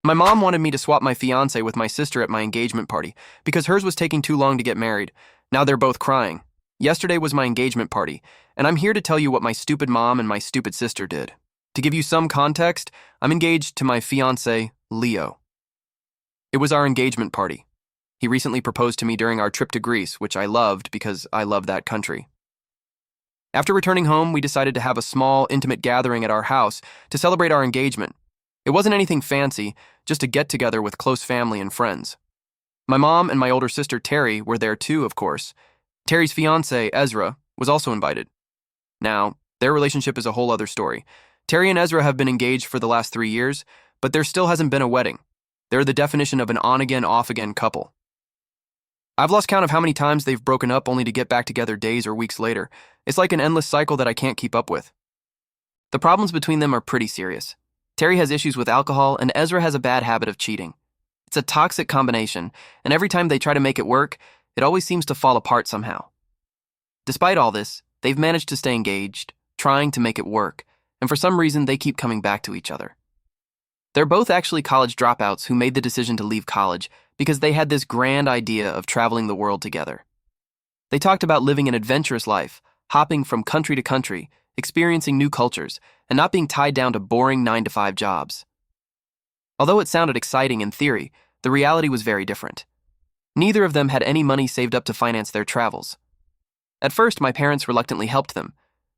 My mom wanted me to swap my fiancé with my sister at my engagement party because hers was taking too long to get married. Now they're both crying. Yesterday was my engagement party, and I'm here to tell you what my stupid mom and my stupid sister did. To give you some context, I'm engaged to my fiancé, Leo. It was our engagement party. He recently proposed to me during our trip to Greece, which I loved because I love that country. After returning home, we decided to have a small, intimate gathering at our house to celebrate our engagement. It wasn't anything fancy, just a get-together with close family and friends. My mom and my older sister, Terry, were there too, of course. Terry's fiancé, Ezra, was also invited. Now, their relationship is a whole other story. Terry and Ezra have been engaged for the last 3 years, but there still hasn't been a wedding. They're the definition of an on-again, off-again couple. I've lost count of how many times they've broken up only to get back together days or weeks later. It's like an endless cycle that I can't keep up with. The problems between them are pretty serious. Terry has issues with alcohol, and Ezra has a bad habit of cheating. It's a toxic combination, and every time they try to make it work, it always seems to fall apart somehow. Despite all this, they've managed to stay engaged, trying to make it work, and for some reason they keep coming back to each other. They're both actually college dropouts who made the decision to leave college because they had this grand idea of traveling the world together. They talked about living an adventurous life, hopping from country to country, experiencing new cultures, and not being tied down to boring 9-to-5 jobs. Although it sounded exciting in theory, the reality was very different. Neither of them had any money saved up to finance their travels. At first, my parents reluctantly helped them.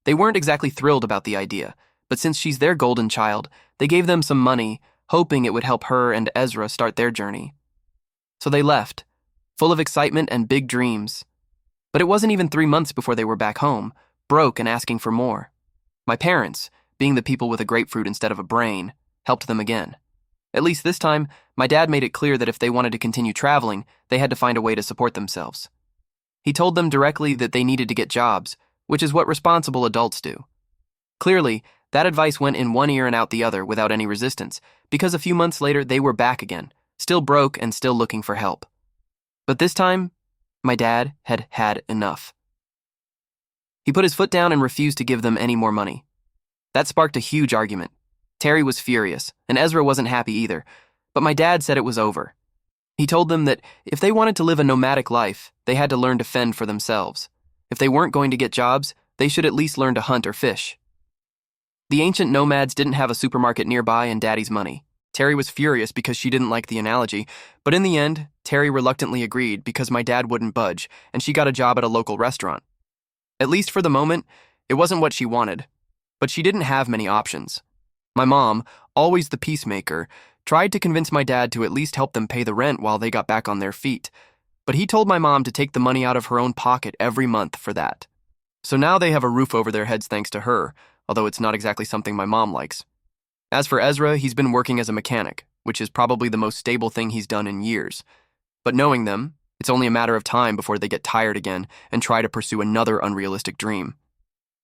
They weren't exactly thrilled about the idea, but since she's their golden child, they gave them some money, hoping it would help her and Ezra start their journey. So they left, full of excitement and big dreams. But it wasn't even 3 months before they were back home, broke and asking for more. My parents, being the people with a grapefruit instead of a brain, helped them again. At least this time, my dad made it clear that if they wanted to continue traveling, they had to find a way to support themselves. He told them directly that they needed to get jobs, which is what responsible adults do. Clearly, that advice went in one ear and out the other without any resistance, because a few months later they were back again, still broke and still looking for help. But this time, my dad had had enough. He put his foot down and refused to give them any more money. That sparked a huge argument. Terry was furious, and Ezra wasn't happy either, but my dad said it was over. He told them that if they wanted to live a nomadic life, they had to learn to fend for themselves. If they weren't going to get jobs, they should at least learn to hunt or fish. The ancient nomads didn't have a supermarket nearby and Daddy's money. Terry was furious because she didn't like the analogy, but in the end, Terry reluctantly agreed because my dad wouldn't budge, and she got a job at a local restaurant. At least for the moment, it wasn't what she wanted, but she didn't have many options. My mom, always the peacemaker, tried to convince my dad to at least help them pay the rent while they got back on their feet, but he told my mom to take the money out of her own pocket every month for that. So now they have a roof over their heads thanks to her, although it's not exactly something my mom likes. As for Ezra, he's been working as a mechanic, which is probably the most stable thing he's done in years. But knowing them, it's only a matter of time before they get tired again and try to pursue another unrealistic dream.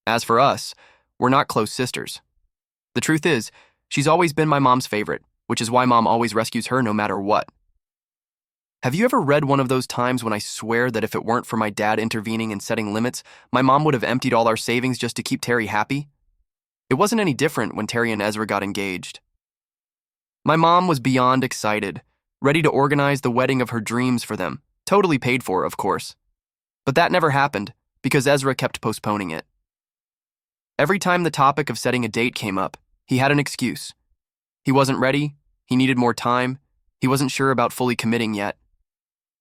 As for us, we're not close sisters. The truth is, she's always been my mom's favorite, which is why Mom always rescues her no matter what. Have you ever read one of those times when I swear that if it weren't for my dad intervening and setting limits, my mom would have emptied all our savings just to keep Terry happy? It wasn't any different when Terry and Ezra got engaged. My mom was beyond excited, ready to organize the wedding of her dreams for them, totally paid for, of course. But that never happened, because Ezra kept postponing it. Every time the topic of setting a date came up, he had an excuse. He wasn't ready, he needed more time, he wasn't sure about fully committing yet.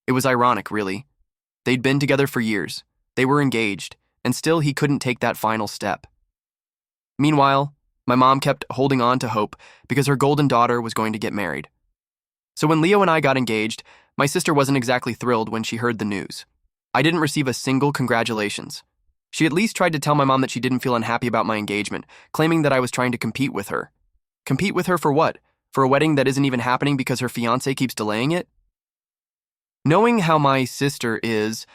It was ironic, really. They'd been together for years, they were engaged, and still he couldn't take that final step. Meanwhile, my mom kept holding on to hope because her golden daughter was going to get married. So when Leo and I got engaged, my sister wasn't exactly thrilled when she heard the news. I didn't receive a single congratulations. She at least tried to tell my mom that she didn't feel unhappy about my engagement, claiming that I was trying to compete with her. Compete with her for what? For a wedding that isn't even happening because her fiancé keeps delaying it? Knowing how my sister is,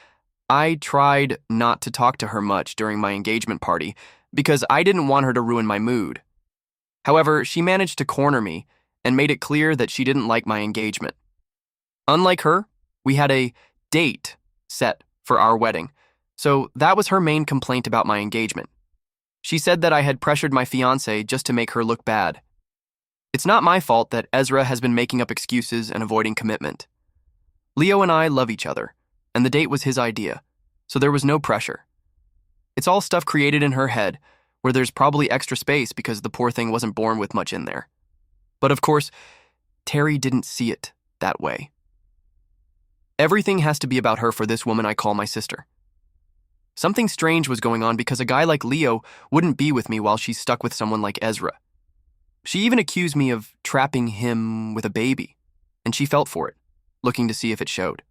I tried not to talk to her much during my engagement party because I didn't want her to ruin my mood. However, she managed to corner me and made it clear that she didn't like my engagement. Unlike her, we had a date set for our wedding, so that was her main complaint about my engagement. She said that I had pressured my fiancé just to make her look bad. It's not my fault that Ezra has been making up excuses and avoiding commitment. Leo and I love each other, and the date was his idea, so there was no pressure. It's all stuff created in her head, where there's probably extra space because the poor thing wasn't born with much in there. But of course, Terry didn't see it that way. Everything has to be about her for this woman I call my sister. Something strange was going on because a guy like Leo wouldn't be with me while she's stuck with someone like Ezra. She even accused me of trapping him with a baby, and she felt for it, looking to see if it showed.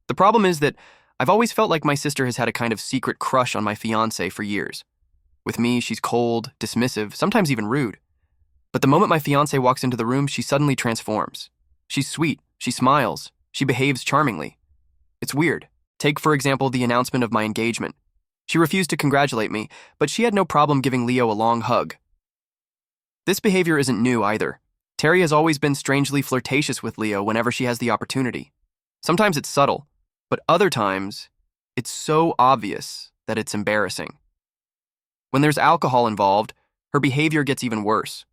The problem is that I've always felt like my sister has had a kind of secret crush on my fiancé for years. With me, she's cold, dismissive, sometimes even rude. But the moment my fiancé walks into the room, she suddenly transforms. She's sweet, she smiles, she behaves charmingly. It's weird. Take, for example, the announcement of my engagement. She refused to congratulate me, but she had no problem giving Leo a long hug. This behavior isn't new either. Terry has always been strangely flirtatious with Leo whenever she has the opportunity. Sometimes it's subtle, but other times, it's so obvious that it's embarrassing. When there's alcohol involved, her behavior gets even worse.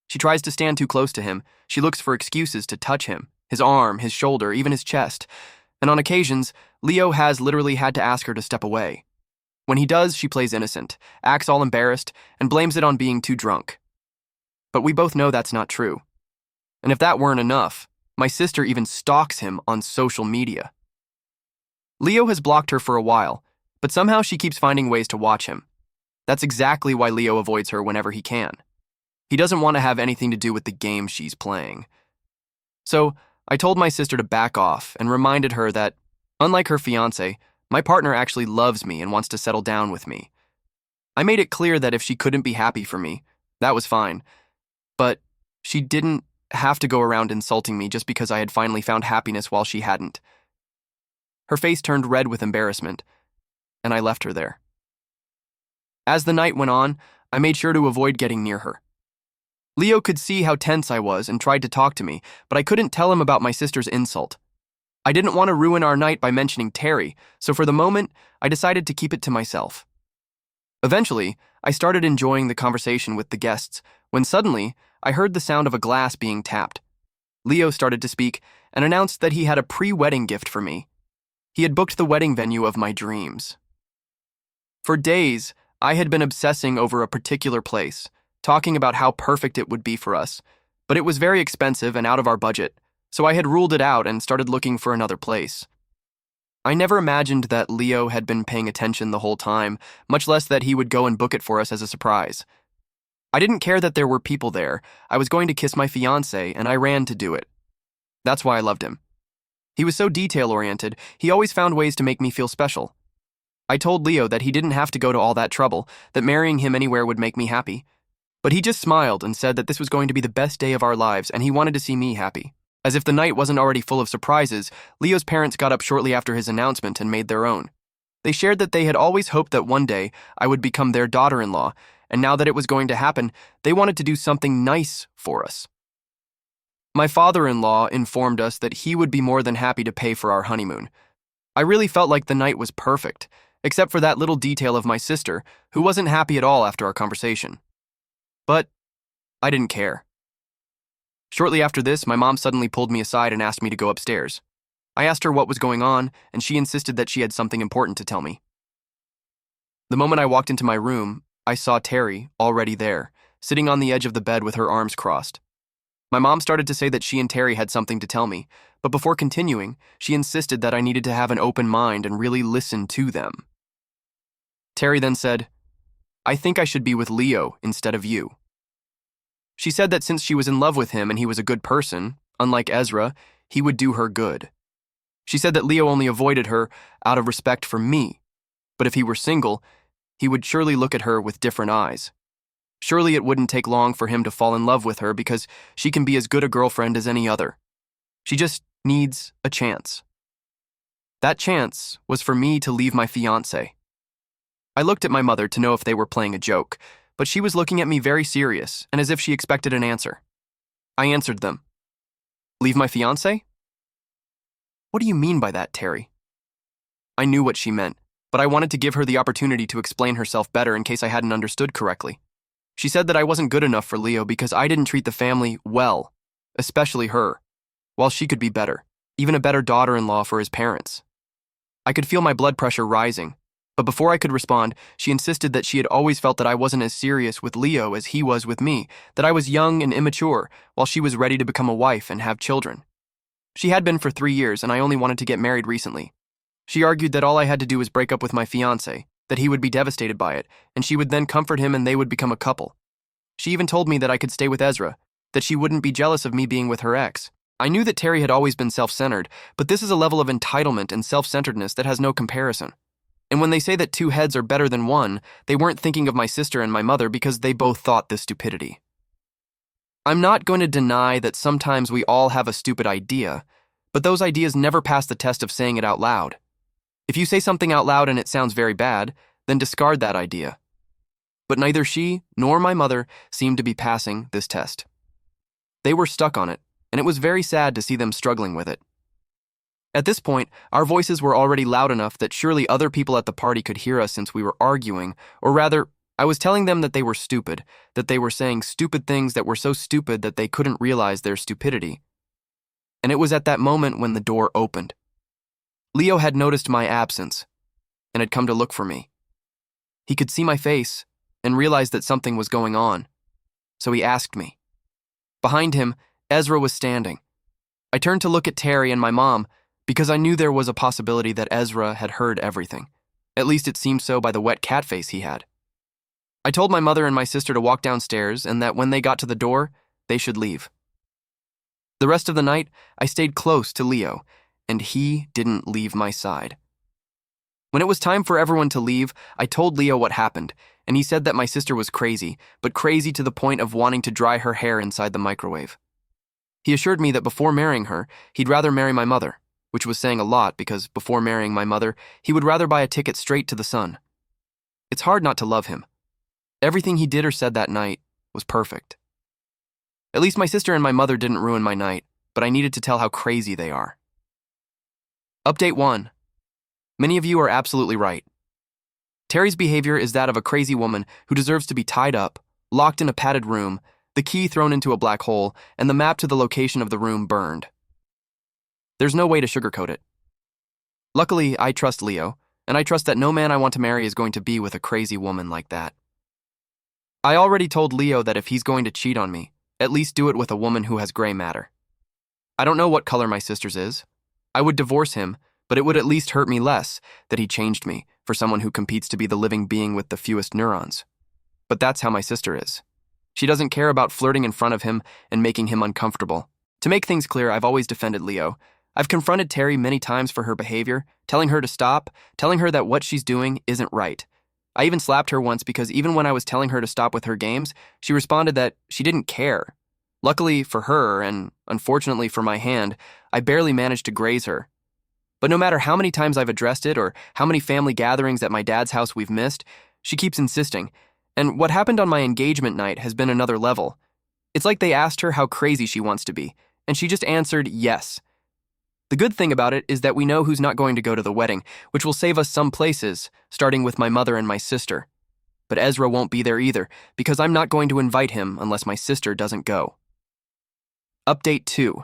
She tries to stand too close to him. She looks for excuses to touch him, his arm, his shoulder, even his chest. And on occasions, Leo has literally had to ask her to step away. When he does, she plays innocent, acts all embarrassed, and blames it on being too drunk. But we both know that's not true. And if that weren't enough, my sister even stalks him on social media. Leo has blocked her for a while, but somehow she keeps finding ways to watch him. That's exactly why Leo avoids her whenever he can. He doesn't want to have anything to do with the game she's playing. So, I told my sister to back off and reminded her that, unlike her fiancé, my partner actually loves me and wants to settle down with me. I made it clear that if she couldn't be happy for me, that was fine. But she didn't have to go around insulting me just because I had finally found happiness while she hadn't. Her face turned red with embarrassment, and I left her there. As the night went on, I made sure to avoid getting near her. Leo could see how tense I was and tried to talk to me, but I couldn't tell him about my sister's insult. I didn't want to ruin our night by mentioning Terry, so for the moment, I decided to keep it to myself. Eventually, I started enjoying the conversation with the guests when suddenly, I heard the sound of a glass being tapped. Leo started to speak and announced that he had a pre-wedding gift for me. He had booked the wedding venue of my dreams. For days, I had been obsessing over a particular place, talking about how perfect it would be for us, but it was very expensive and out of our budget, so I had ruled it out and started looking for another place. I never imagined that Leo had been paying attention the whole time, much less that he would go and book it for us as a surprise. I didn't care that there were people there. I was going to kiss my fiancé, and I ran to do it. That's why I loved him. He was so detail-oriented, he always found ways to make me feel special. I told Leo that he didn't have to go to all that trouble, that marrying him anywhere would make me happy. But he just smiled and said that this was going to be the best day of our lives and he wanted to see me happy. As if the night wasn't already full of surprises, Leo's parents got up shortly after his announcement and made their own. They shared that they had always hoped that one day I would become their daughter-in-law, and now that it was going to happen, they wanted to do something nice for us. My father-in-law informed us that he would be more than happy to pay for our honeymoon. I really felt like the night was perfect, except for that little detail of my sister, who wasn't happy at all after our conversation. But I didn't care. Shortly after this, my mom suddenly pulled me aside and asked me to go upstairs. I asked her what was going on, and she insisted that she had something important to tell me. The moment I walked into my room, I saw Terry, already there, sitting on the edge of the bed with her arms crossed. My mom started to say that she and Terry had something to tell me, but before continuing, she insisted that I needed to have an open mind and really listen to them. Terry then said, "I think I should be with Leo instead of you." She said that since she was in love with him and he was a good person, unlike Ezra, he would do her good. She said that Leo only avoided her out of respect for me, but if he were single, he would surely look at her with different eyes. Surely it wouldn't take long for him to fall in love with her because she can be as good a girlfriend as any other. She just needs a chance. That chance was for me to leave my fiancé. I looked at my mother to know if they were playing a joke, but she was looking at me very serious and as if she expected an answer. I answered them. "Leave my fiancé? What do you mean by that, Terry?" I knew what she meant, but I wanted to give her the opportunity to explain herself better in case I hadn't understood correctly. She said that I wasn't good enough for Leo because I didn't treat the family well, especially her, while she could be better, even a better daughter-in-law for his parents. I could feel my blood pressure rising, but before I could respond, she insisted that she had always felt that I wasn't as serious with Leo as he was with me, that I was young and immature, while she was ready to become a wife and have children. She had been for 3 years, and I only wanted to get married recently. She argued that all I had to do was break up with my fiancé, that he would be devastated by it, and she would then comfort him and they would become a couple. She even told me that I could stay with Ezra, that she wouldn't be jealous of me being with her ex. I knew that Terry had always been self-centered, but this is a level of entitlement and self-centeredness that has no comparison. And when they say that 2 heads are better than 1, they weren't thinking of my sister and my mother because they both thought this stupidity. I'm not going to deny that sometimes we all have a stupid idea, but those ideas never pass the test of saying it out loud. If you say something out loud and it sounds very bad, then discard that idea. But neither she nor my mother seemed to be passing this test. They were stuck on it, and it was very sad to see them struggling with it. At this point, our voices were already loud enough that surely other people at the party could hear us since we were arguing, or rather, I was telling them that they were stupid, that they were saying stupid things that were so stupid that they couldn't realize their stupidity. And it was at that moment when the door opened. Leo had noticed my absence and had come to look for me. He could see my face and realized that something was going on, so he asked me. Behind him, Ezra was standing. I turned to look at Terry and my mom because I knew there was a possibility that Ezra had heard everything. At least it seemed so by the wet cat face he had. I told my mother and my sister to walk downstairs and that when they got to the door, they should leave. The rest of the night, I stayed close to Leo, and he didn't leave my side. When it was time for everyone to leave, I told Leo what happened, and he said that my sister was crazy, but crazy to the point of wanting to dry her hair inside the microwave. He assured me that before marrying her, he'd rather marry my mother, which was saying a lot because before marrying my mother, he would rather buy a ticket straight to the sun. It's hard not to love him. Everything he did or said that night was perfect. At least my sister and my mother didn't ruin my night, but I needed to tell how crazy they are. Update 1. Many of you are absolutely right. Terry's behavior is that of a crazy woman who deserves to be tied up, locked in a padded room, the key thrown into a black hole, and the map to the location of the room burned. There's no way to sugarcoat it. Luckily, I trust Leo, and I trust that no man I want to marry is going to be with a crazy woman like that. I already told Leo that if he's going to cheat on me, at least do it with a woman who has gray matter. I don't know what color my sister's is. I would divorce him, but it would at least hurt me less that he changed me for someone who competes to be the living being with the fewest neurons. But that's how my sister is. She doesn't care about flirting in front of him and making him uncomfortable. To make things clear, I've always defended Leo. I've confronted Terry many times for her behavior, telling her to stop, telling her that what she's doing isn't right. I even slapped her once because even when I was telling her to stop with her games, she responded that she didn't care. Luckily for her, and unfortunately for my hand, I barely managed to graze her. But no matter how many times I've addressed it or how many family gatherings at my dad's house we've missed, she keeps insisting. And what happened on my engagement night has been another level. It's like they asked her how crazy she wants to be, and she just answered yes. The good thing about it is that we know who's not going to go to the wedding, which will save us some places, starting with my mother and my sister. But Ezra won't be there either, because I'm not going to invite him unless my sister doesn't go. Update 2.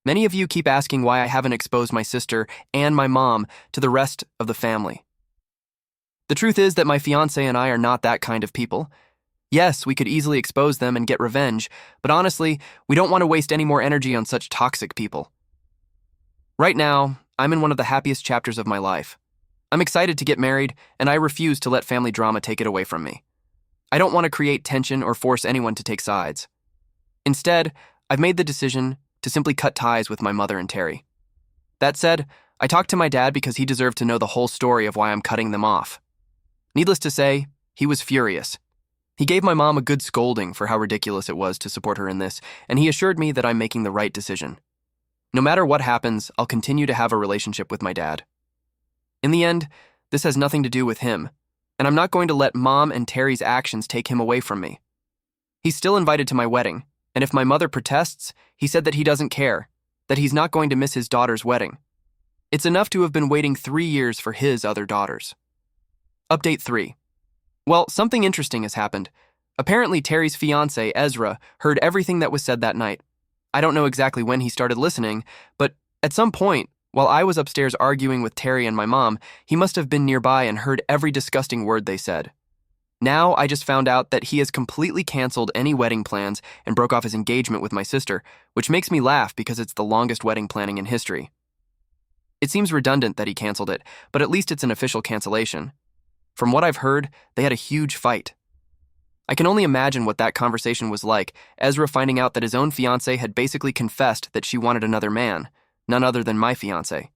Many of you keep asking why I haven't exposed my sister and my mom to the rest of the family. The truth is that my fiancé and I are not that kind of people. Yes, we could easily expose them and get revenge, but honestly, we don't want to waste any more energy on such toxic people. Right now, I'm in one of the happiest chapters of my life. I'm excited to get married, and I refuse to let family drama take it away from me. I don't want to create tension or force anyone to take sides. Instead, I've made the decision to simply cut ties with my mother and Terry. That said, I talked to my dad because he deserved to know the whole story of why I'm cutting them off. Needless to say, he was furious. He gave my mom a good scolding for how ridiculous it was to support her in this, and he assured me that I'm making the right decision. No matter what happens, I'll continue to have a relationship with my dad. In the end, this has nothing to do with him, and I'm not going to let Mom and Terry's actions take him away from me. He's still invited to my wedding, and if my mother protests, he said that he doesn't care, that he's not going to miss his daughter's wedding. It's enough to have been waiting 3 years for his other daughters. Update 3. Well, something interesting has happened. Apparently, Terry's fiancé, Ezra, heard everything that was said that night. I don't know exactly when he started listening, but at some point, while I was upstairs arguing with Terry and my mom, he must have been nearby and heard every disgusting word they said. Now, I just found out that he has completely canceled any wedding plans and broke off his engagement with my sister, which makes me laugh because it's the longest wedding planning in history. It seems redundant that he canceled it, but at least it's an official cancellation. From what I've heard, they had a huge fight. I can only imagine what that conversation was like, Ezra finding out that his own fiancé had basically confessed that she wanted another man, none other than my fiancé.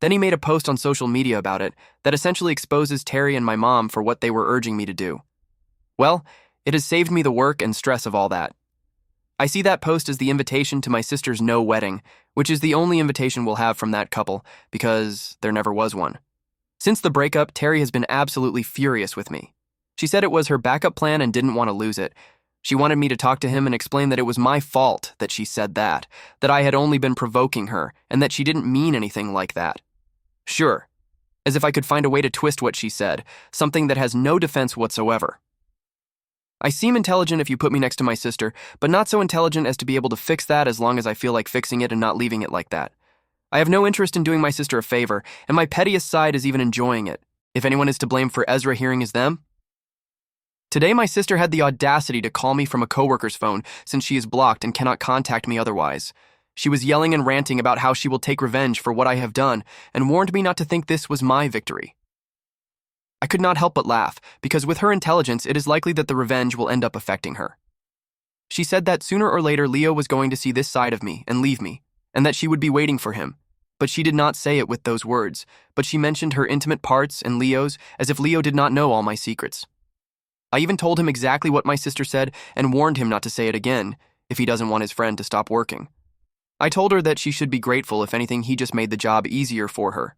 Then he made a post on social media about it that essentially exposes Terry and my mom for what they were urging me to do. Well, it has saved me the work and stress of all that. I see that post as the invitation to my sister's no wedding, which is the only invitation we'll have from that couple, because there never was one. Since the breakup, Terry has been absolutely furious with me. She said it was her backup plan and didn't want to lose it. She wanted me to talk to him and explain that it was my fault that she said that I had only been provoking her, and that she didn't mean anything like that. Sure, as if I could find a way to twist what she said, something that has no defense whatsoever. I seem intelligent if you put me next to my sister, but not so intelligent as to be able to fix that as long as I feel like fixing it and not leaving it like that. I have no interest in doing my sister a favor, and my pettiest side is even enjoying it. If anyone is to blame for Ezra hearing is them. Today, my sister had the audacity to call me from a coworker's phone since she is blocked and cannot contact me otherwise. She was yelling and ranting about how she will take revenge for what I have done and warned me not to think this was my victory. I could not help but laugh, because with her intelligence, it is likely that the revenge will end up affecting her. She said that sooner or later Leo was going to see this side of me and leave me, and that she would be waiting for him. But she did not say it with those words, but she mentioned her intimate parts and Leo's as if Leo did not know all my secrets. I even told him exactly what my sister said and warned him not to say it again if he doesn't want his friend to stop working. I told her that she should be grateful. If anything, he just made the job easier for her.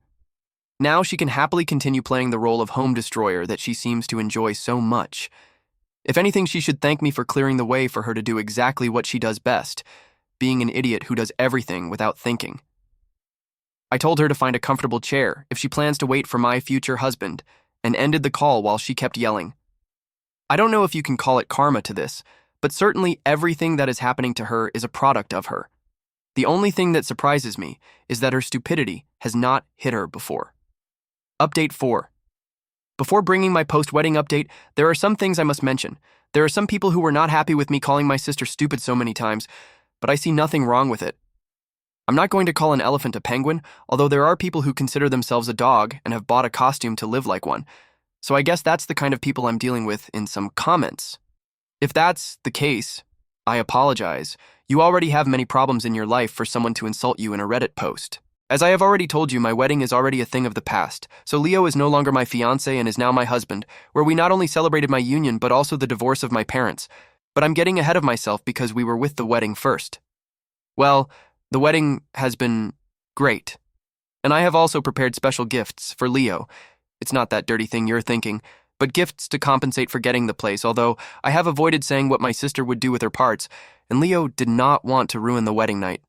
Now she can happily continue playing the role of home destroyer that she seems to enjoy so much. If anything, she should thank me for clearing the way for her to do exactly what she does best, being an idiot who does everything without thinking. I told her to find a comfortable chair if she plans to wait for my future husband, and ended the call while she kept yelling. I don't know if you can call it karma to this, but certainly everything that is happening to her is a product of her. The only thing that surprises me is that her stupidity has not hit her before. Update 4. Before bringing my post-wedding update, there are some things I must mention. There are some people who were not happy with me calling my sister stupid so many times, but I see nothing wrong with it. I'm not going to call an elephant a penguin, although there are people who consider themselves a dog and have bought a costume to live like one. So I guess that's the kind of people I'm dealing with in some comments. If that's the case, I apologize. You already have many problems in your life for someone to insult you in a Reddit post. As I have already told you, my wedding is already a thing of the past, so Leo is no longer my fiancé and is now my husband, where we not only celebrated my union but also the divorce of my parents. But I'm getting ahead of myself because we were with the wedding first. Well, the wedding has been great. And I have also prepared special gifts for Leo. It's not that dirty thing you're thinking, but gifts to compensate for getting the place, although I have avoided saying what my sister would do with her parts, and Leo did not want to ruin the wedding night.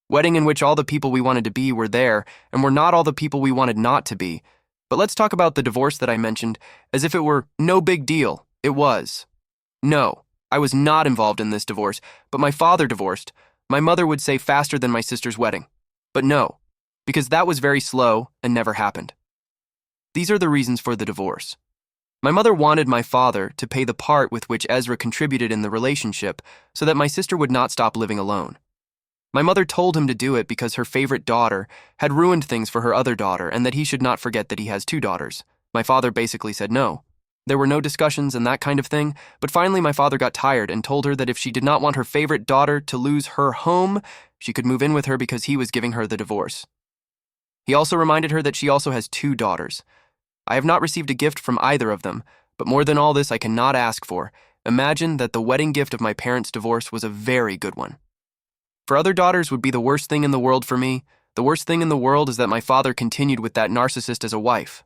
Wedding in which all the people we wanted to be were there, and were not all the people we wanted not to be. But let's talk about the divorce that I mentioned, as if it were no big deal. It was. No, I was not involved in this divorce, but my father divorced. My mother would say faster than my sister's wedding. But no, because that was very slow and never happened. These are the reasons for the divorce. My mother wanted my father to pay the part with which Ezra contributed in the relationship so that my sister would not stop living alone. My mother told him to do it because her favorite daughter had ruined things for her other daughter and that he should not forget that he has 2 daughters. My father basically said no. There were no discussions and that kind of thing, but finally my father got tired and told her that if she did not want her favorite daughter to lose her home, she could move in with her because he was giving her the divorce. He also reminded her that she also has 2 daughters. I have not received a gift from either of them, but more than all this I cannot ask for. Imagine that the wedding gift of my parents' divorce was a very good one. For other daughters would be the worst thing in the world for me. The worst thing in the world is that my father continued with that narcissist as a wife.